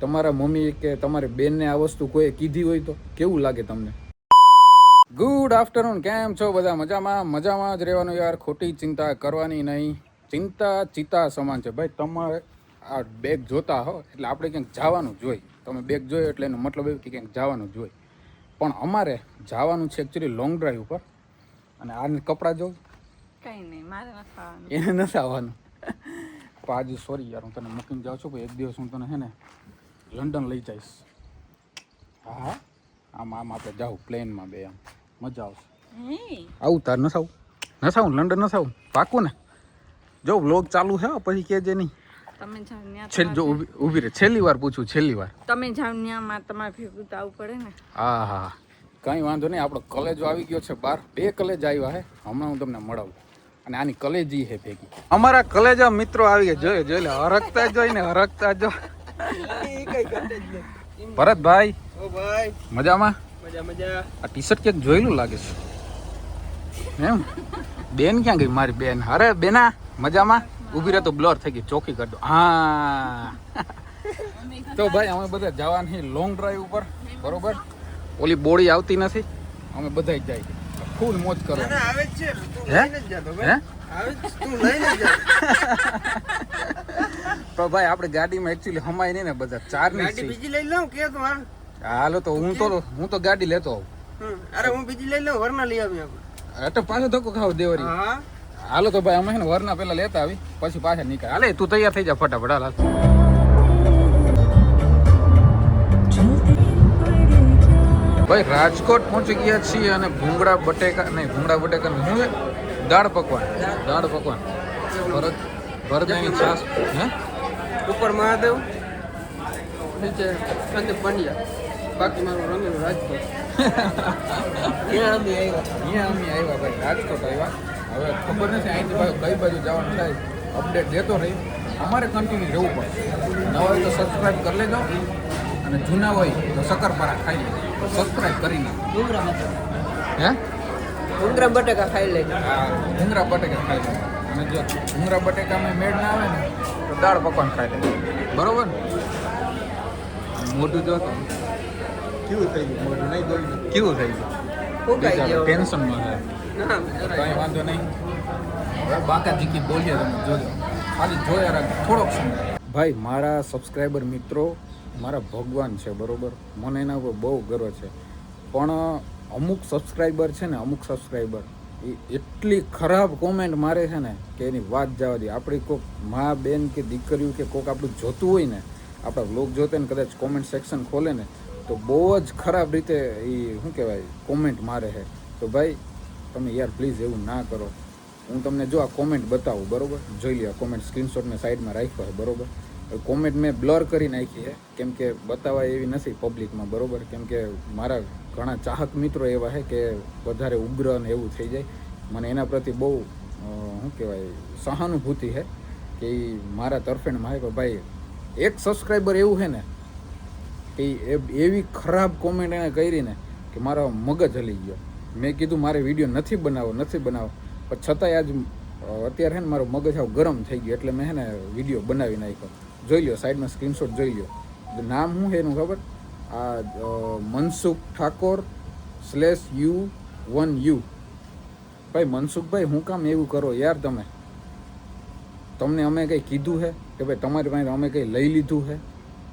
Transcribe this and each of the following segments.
તમારા મમ્મી કે તમારી બેનને આ વસ્તુ કોઈ કીધી હોય તો કેવું લાગે તમને? ગુડ આફ્ટરનૂન, કેમ છો બધા? મજામાં જ રહેવાનું યાર, ખોટી ચિંતા કરવાની નહીં. ચિંતા ચિતા સમાન છે ભાઈ. તમારે આ બેગ જોતા હો એટલે આપણે ક્યાંક જવાનું જોઈએ. તમે બેગ જોયો એટલે એનો મતલબ એવું કે ક્યાંક જવાનું જોઈએ. પણ અમારે જવાનું છે એકચ્યુઅલી લોંગ ડ્રાઈવ ઉપર. અને આ કપડાં જોઉં કઈ નહીં, મારે નથી આવવાનું. એને નથી આવવાનું. પણ આજે સોરી યાર, હું તને મૂકીને જાઉં છું. એક દિવસ હું તને છે ને લંડન લઈ જઈશ. હા, આમ આપણે જાઉં પ્લેનમાં બે, આમ મજા આવશે. આવું તાર નસાવું લંડન નસાવું પાકું ને? જો વ્લોગ ચાલુ છે પછી કહેજે નહીં. તમે જાવ છેલ્લી જો ઊભી રહે, છેલ્લી વાર પૂછું, છેલ્લી વાર. તમે જાવ ત્યાં માં તમારે ભેગું તો આવવું પડે ને. હા હા, કંઈ વાંધો નહીં. આપણો કલેજો આવી ગયો છે બહાર. 2 કલેજ આવ્યા હે, હમણાં હું તમને મળાવું. અને આની કલેજી હે ભેગી. અમારા કલેજા મિત્રો આવી ગયા. જોઈ લે, હરકતા જોઈને હરકતા જો. ભરતભાઈ, ઓ ભાઈ, મજામાં? મજા. આ ટી શર્ટ ક્યાંક જોયેલું લાગે છે એમ. બેન ક્યાં ગઈ મારી બેન? અરે બેના, મજામાં? ઊભી રહે તો બ્લર થઈ ગઈ, ચોખ્ખી કરી દો. હા તો ભાઈ અમે બધા જવાનું લોંગ ડ્રાઈવ ઉપર, બરોબર? ઓલી બોડી આવતી નથી, અમે બધા જ જાય ફૂલ મોજ કરો. આવે જ છે, તું હે? લઈને જ જાતો હે? ભાઈ. આવે જ, તું લઈને જ જાતો. તો ભાઈ આપણે ગાડીમાં એકચ્યુઅલી હમાય નહીં ને, બધા 4 ની ગાડી છે. બીજી લઈ લઉં કે તું હાલ. હાલો તો હું તો ગાડી લેતો આવું. અરે હું બીજી લઈ લઉં, વરના લઈ આવી આપણે. એટલે પાછો ધક્કો ખાવ દેવરી. હા, હાલો તો ભાઈ અમે છે ને વરના પેલા લેતા આવી, પછી પાછા નીકળ. હાલે તું તૈયાર થઈ જા ફટાફટ. હાલ ભાઈ રાજકોટ પહોંચી ગયા છીએ અને ભૂંગળા બટેકા હું દાળ પકવાન ભરતની છાસ. હે, ઉપર મહાદેવ, નીચે સંદીપ પંડ્યા, બાકી મારું રમેલું રાજકોટ. અહીંયા અમે આવ્યા ભાઈ, રાજકોટ આવ્યા. હવે ખબર નથી અહીંથી ભાઈ કઈ બાજુ જવાનું થાય, અપડેટ દેતો રહી. અમારે કન્ટિન્યુ રહેવું પડે. નવા હોય તો સબસ્ક્રાઈબ કરી લેજો, અને જૂના હોય તો શક્કરપારા ખાઈ લેજો. સબસ્ક્રાઈબ કરીને હે ડુંગરા બટેકા ખાઈ લેજો. હા, ભૂંગળા બટેકા ખાઈ લેજો. અને જો ભૂંગળા બટેકામાં મેળ ના આવે ને તો દાળ પકવાન ખાઈ લેજો, બરોબર ને? મોઢું જો તો કેવું થઈ ગયું, મોઢું નહીં દોડ્યું, કેવું થઈ ફૂંકાઈ ગયું? ગયો. ટેન્શનમાં છે. ના, કંઈ વાંધો નહીં. હવે બાકા જીકી બોલીએ, તમે જોજો. ખાલી જોયા રાખ થોડોક સમય. ભાઈ મારા સબસ્ક્રાઈબર મિત્રો મારા ભગવાન છે, બરોબર? મને એના ઉપર બહુ ગર્વ છે. પણ અમુક સબસ્ક્રાઈબર છે ને, અમુક સબસ્ક્રાઈબર એ એટલી ખરાબ કોમેન્ટ મારે છે ને કે એની વાત જવા દે. આપણી કોઈક મા બેન કે દીકરીઓ કે કોઈક આપણું જોતું હોય ને, આપણા વ્લોગ જોતે ને કદાચ કોમેન્ટ સેક્શન ખોલે ને તો બહુ જ ખરાબ રીતે એ શું કહેવાય કોમેન્ટ મારે છે. તો ભાઈ તમે યાર પ્લીઝ એવું ના કરો. હું તમને જો આ કોમેન્ટ બતાવું, બરોબર? જોઈ લો, કોમેન્ટ સ્ક્રીનશોટ મેં સાઈડમાં રાખ્યો છે, બરોબર? કોમેન્ટ મેં બ્લર કરી નાખી છે, કેમ કે બતાવાય એવી નથી પબ્લિકમાં, બરોબર? કેમ કે મારા ઘણા ચાહક મિત્રો એવા છે કે વધારે ઉગ્ર અને એવું થઈ જાય. મને એના પ્રતિ બહુ શું કહેવાય સહાનુભૂતિ છે કે એ મારા તરફેણમાં છે. ભાઈ એક સબસ્ક્રાઈબર એવું છે ને કે એવી ખરાબ કોમેન્ટ એને કરી ને કે મારો મગજ હલી ગયો. મેં કીધું મારે વિડીયો નથી બનાવો, પણ છતાંય આજ અત્યારે છે ને મારો મગજ આવ ગરમ થઈ ગયો, એટલે મેં છે ને વિડીયો બનાવી નાખ્યો. જોઈ લો, સાઈડમાં સ્ક્રીનશોટ જોઈ લો. નામ શું છે એનું ખબર? આ મનસુખ ઠાકોર /U1U. ભાઈ મનસુખભાઈ, હું કામ એવું કરો યાર? તમને અમે કંઈ કીધું છે કે ભાઈ તમારી પાસે અમે કંઈ લઈ લીધું છે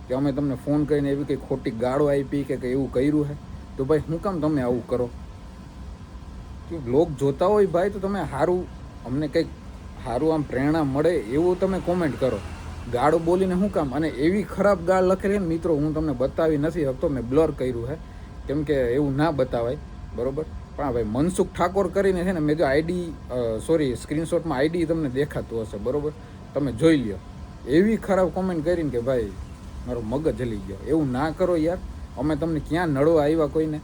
કે અમે તમને ફોન કરીને એવી કંઈ ખોટી ગાળો આપી કે કંઈ એવું કર્યું છે? તો ભાઈ હું કામ તમે આવું કરો? કે બ્લોગ જોતા હોય ભાઈ તો તમે સારું, અમને કંઈક સારું આમ પ્રેરણા મળે એવું તમે કોમેન્ટ કરો. ગાળો બોલીને શું કામ? અને એવી ખરાબ ગાળ લખેલી ને મિત્રો, હું તમને બતાવી નથી શકતો, મેં બ્લર કર્યું છે કેમ કે એવું ના બતાવાય, બરોબર? પણ ભાઈ મનસુખ ઠાકોર કરીને છે ને, મેં જો સ્ક્રીનશોટમાં આઈડી તમને દેખાતું હશે, બરોબર? તમે જોઈ લ્યો. એવી ખરાબ કોમેન્ટ કરીને કે ભાઈ મારો મગજ જલી ગયો. એવું ના કરો યાર. અમે તમને ક્યાં નડવા આવ્યા કોઈને,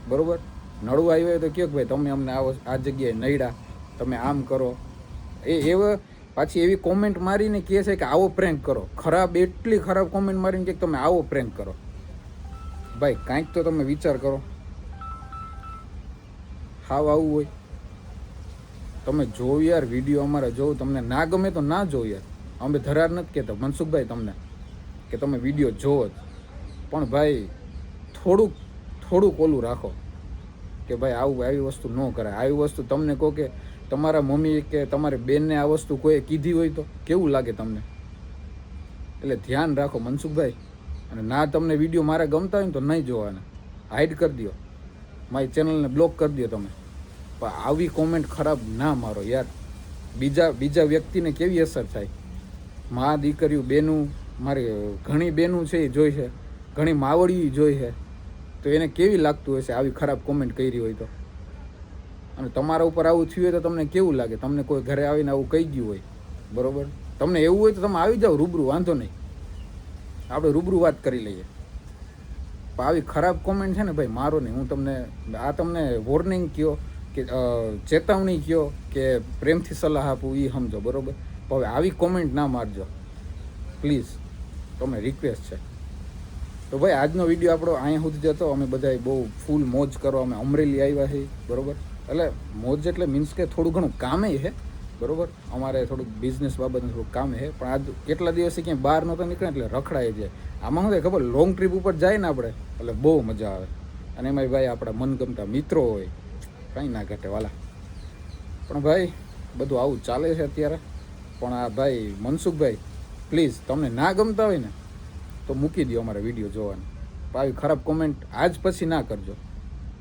બરોબર? નડવા આવ્યા તો કહો કે ભાઈ તમે અમને આ જગ્યાએ નડ્યા, તમે આમ કરો. એવા પાછી એવી કોમેન્ટ મારીને કહે છે કે આવો પ્રેન્ક કરો. એટલી ખરાબ કોમેન્ટ મારીને કે તમે આવો પ્રેન્ક કરો. ભાઈ કાંઈક તો તમે વિચાર કરો. હાવ આવું હોય? તમે જોવ યાર વિડીયો અમારા, જોવ. તમને ના ગમે તો ના જોવ યાર. અમે ધરાર નથી કહેતા મનસુખભાઈ તમને કે તમે વિડીયો જોવો જ, પણ ભાઈ થોડુંક ઓલું રાખો કે ભાઈ આવી વસ્તુ ન કરાય. આવી વસ્તુ તમને કહો કે તમારા મમ્મી કે તમારી બેનને આ વસ્તુ કોઈએ કીધી હોય તો કેવું લાગે તમને? એટલે ધ્યાન રાખો મનસુખભાઈ. અને ના તમને વિડીયો મારા ગમતા હોય ને તો નહીં જોવાના, હાઈડ કરી દો, મારી ચેનલને બ્લોક કરી દો તમે. પણ આવી કોમેન્ટ ખરાબ ના મારો યાર. બીજા વ્યક્તિને કેવી અસર થાય? મા દીકરીઓ બેનું, મારી ઘણી બેનું છે એ જોઈ છે, ઘણી માવડીઓ જોઈ છે, તો એને કેવી લાગતું હશે આવી ખરાબ કોમેન્ટ કરી હોય તો? અને તમારા ઉપર આવું થયું હોય તો તમને કેવું લાગે? તમને કોઈ ઘરે આવીને આવું કહી ગયું હોય, બરોબર, તમને એવું હોય તો તમે આવી જાઓ રૂબરૂ, વાંધો નહીં, આપણે રૂબરૂ વાત કરી લઈએ. પણ આવી ખરાબ કોમેન્ટ છે ને ભાઈ મારો નહીં. હું તમને વોર્નિંગ કહો કે ચેતવણી કહો કે પ્રેમથી સલાહ આપું એ સમજો, બરોબર. પણ હવે આવી કોમેન્ટ ના મારજો પ્લીઝ, તમે રિક્વેસ્ટ છે. તો ભાઈ આજનો વિડીયો આપણો અહીંયા સુધી જતો. અમે બધા બહુ ફૂલ મોજ કરવા અમે અમરેલી આવ્યા છીએ, બરોબર. એટલે મોજ એટલે મીન્સ કે થોડું ઘણું કામે છે, બરોબર. અમારે થોડુંક બિઝનેસ બાબતનું થોડુંક કામ છે, પણ આજ કેટલા દિવસથી ક્યાંય બહાર નહોતા નીકળે એટલે રખડાય જાય. આમાં શું થાય ખબર? લોંગ ટ્રીપ ઉપર જાય ને આપણે એટલે બહુ મજા આવે. અને એમાંય ભાઈ આપણા મનગમતા મિત્રો હોય, કંઈ ના ઘટે વાલા. પણ ભાઈ બધું આવું ચાલે છે અત્યારે. પણ આ ભાઈ મનસુખભાઈ પ્લીઝ, તમને ના ગમતા હોય ને તો મૂકી દો અમારા વિડીયો જોવાનું. આવી ખરાબ કોમેન્ટ આજ પછી ના કરજો,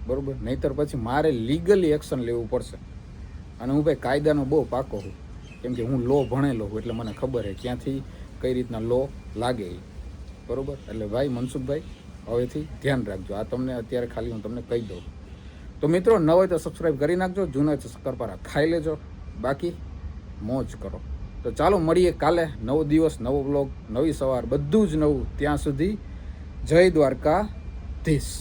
બરાબર. નહીંતર પછી મારે લીગલી એક્શન લેવું પડશે. અને હું ભાઈ કાયદાનો બહુ પાકો છું, કેમ કે હું લો ભણેલો છું, એટલે મને ખબર છે ક્યાંથી કઈ રીતના લો લાગે એ, બરાબર. એટલે ભાઈ મનસુખભાઈ હવેથી ધ્યાન રાખજો. આ તમને અત્યારે ખાલી હું તમને કહી દઉં. તો મિત્રો ન હોય તો સબસ્ક્રાઈબ કરી નાખજો, જૂના હોય તો શક્કરપારા ખાઈ લેજો, બાકી મોજ કરો. તો ચાલો મળીએ કાલે. નવો દિવસ, નવો બ્લોગ, નવી સવાર, બધું જ નવું. ત્યાં સુધી જય દ્વારકાધીશ.